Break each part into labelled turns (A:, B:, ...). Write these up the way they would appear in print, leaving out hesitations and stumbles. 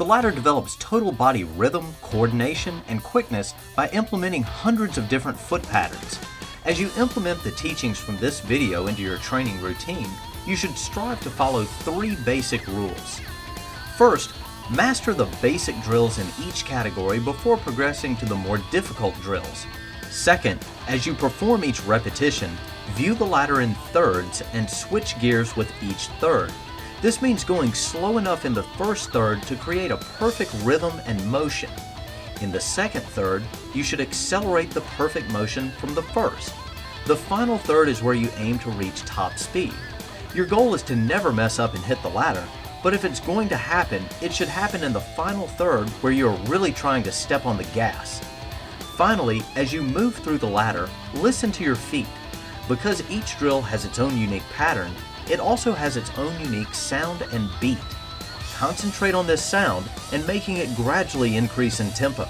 A: The ladder develops total body rhythm, coordination, and quickness by implementing hundreds of different foot patterns. As you implement the teachings from this video into your training routine, you should strive to follow 3 basic rules. First, master the basic drills in each category before progressing to the more difficult drills. Second, as you perform each repetition, view the ladder in thirds and switch gears with each third. This means going slow enough in the first third to create a perfect rhythm and motion. In the second third, you should accelerate the perfect motion from the first. The final third is where you aim to reach top speed. Your goal is to never mess up and hit the ladder, but if it's going to happen, it should happen in the final third where you're really trying to step on the gas. Finally, as you move through the ladder, listen to your feet. Because each drill has its own unique pattern, it also has its own unique sound and beat. Concentrate on this sound and making it gradually increase in tempo.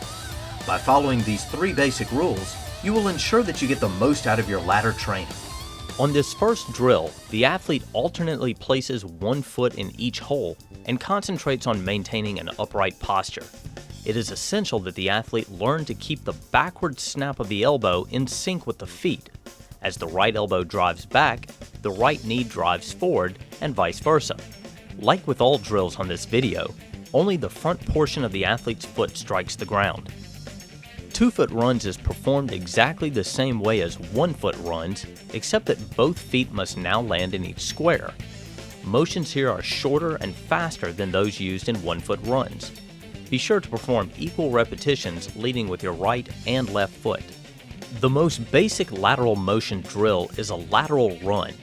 A: By following these 3 basic rules, you will ensure that you get the most out of your ladder training.
B: On this first drill, the athlete alternately places one foot in each hole and concentrates on maintaining an upright posture. It is essential that the athlete learn to keep the backward snap of the elbow in sync with the feet. As the right elbow drives back, the right knee drives forward, and vice versa. Like with all drills on this video, only the front portion of the athlete's foot strikes the ground. 2-foot runs is performed exactly the same way as 1-foot runs, except that both feet must now land in each square. Motions here are shorter and faster than those used in 1-foot runs. Be sure to perform equal repetitions leading with your right and left foot. The most basic lateral motion drill is a lateral run.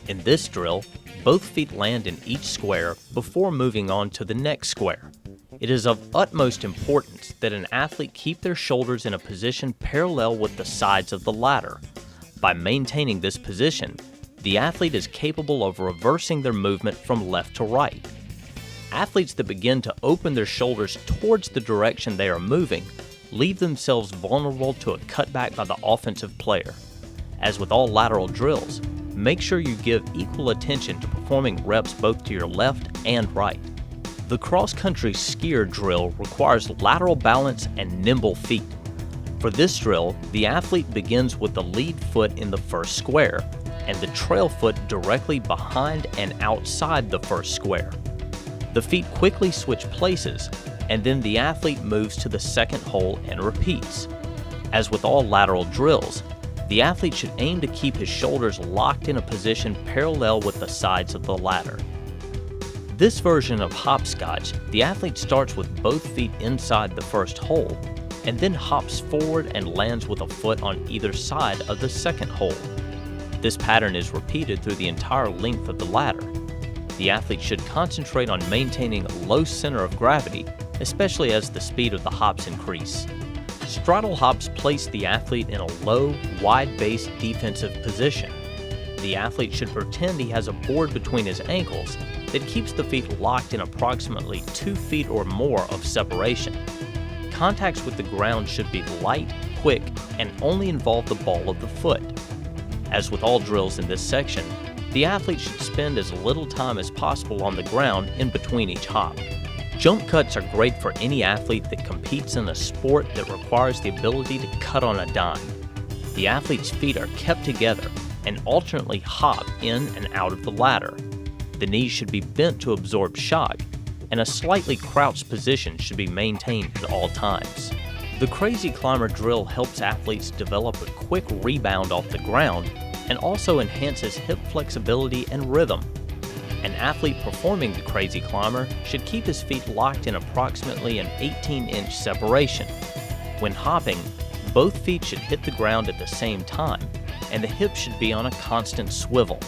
B: In this drill, both feet land in each square before moving on to the next square. It is of utmost importance that an athlete keep their shoulders in a position parallel with the sides of the ladder. By maintaining this position, the athlete is capable of reversing their movement from left to right. Athletes that begin to open their shoulders towards the direction they are moving leave themselves vulnerable to a cutback by the offensive player. As with all lateral drills, make sure you give equal attention to performing reps both to your left and right. The cross-country skier drill requires lateral balance and nimble feet. For this drill, the athlete begins with the lead foot in the first square and the trail foot directly behind and outside the first square. The feet quickly switch places, and then the athlete moves to the second hole and repeats. As with all lateral drills, the athlete should aim to keep his shoulders locked in a position parallel with the sides of the ladder. This version of hopscotch, the athlete starts with both feet inside the first hole, and then hops forward and lands with a foot on either side of the second hole. This pattern is repeated through the entire length of the ladder. The athlete should concentrate on maintaining a low center of gravity, especially as the speed of the hops increase. Straddle hops place the athlete in a low, wide-based defensive position. The athlete should pretend he has a board between his ankles that keeps the feet locked in approximately 2 feet or more of separation. Contacts with the ground should be light, quick, and only involve the ball of the foot. As with all drills in this section, the athlete should spend as little time as possible on the ground in between each hop. Jump cuts are great for any athlete that competes in a sport that requires the ability to cut on a dime. The athlete's feet are kept together and alternately hop in and out of the ladder. The knees should be bent to absorb shock, and a slightly crouched position should be maintained at all times. The crazy climber drill helps athletes develop a quick rebound off the ground and also enhances hip flexibility and rhythm. An athlete performing the crazy climber should keep his feet locked in approximately an 18-inch separation. When hopping, both feet should hit the ground at the same time, and the hips should be on a constant swivel.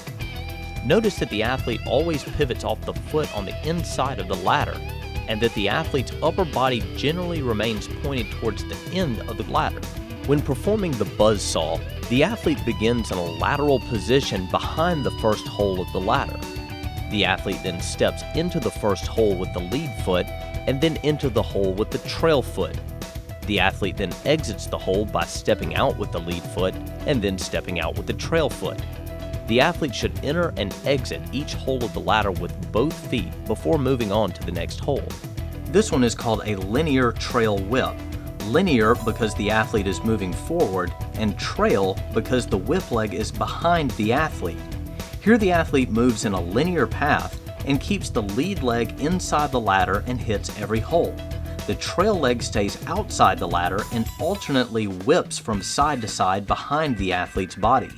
B: Notice that the athlete always pivots off the foot on the inside of the ladder, and that the athlete's upper body generally remains pointed towards the end of the ladder. When performing the buzzsaw, the athlete begins in a lateral position behind the first hole of the ladder. The athlete then steps into the first hole with the lead foot and then into the hole with the trail foot. The athlete then exits the hole by stepping out with the lead foot and then stepping out with the trail foot. The athlete should enter and exit each hole of the ladder with both feet before moving on to the next hole.
A: This one is called a linear trail whip. Linear because the athlete is moving forward, and trail because the whip leg is behind the athlete. Here the athlete moves in a linear path and keeps the lead leg inside the ladder and hits every hole. The trail leg stays outside the ladder and alternately whips from side to side behind the athlete's body.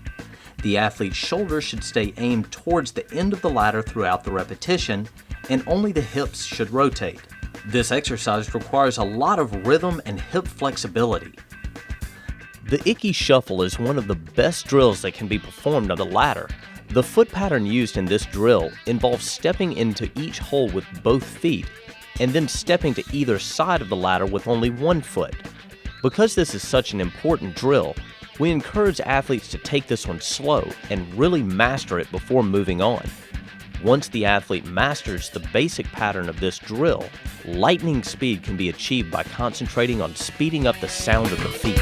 A: The athlete's shoulders should stay aimed towards the end of the ladder throughout the repetition, and only the hips should rotate. This exercise requires a lot of rhythm and hip flexibility.
B: The Icky Shuffle is one of the best drills that can be performed on the ladder. The foot pattern used in this drill involves stepping into each hole with both feet and then stepping to either side of the ladder with only one foot. Because this is such an important drill, we encourage athletes to take this one slow and really master it before moving on. Once the athlete masters the basic pattern of this drill, lightning speed can be achieved by concentrating on speeding up the sound of the feet.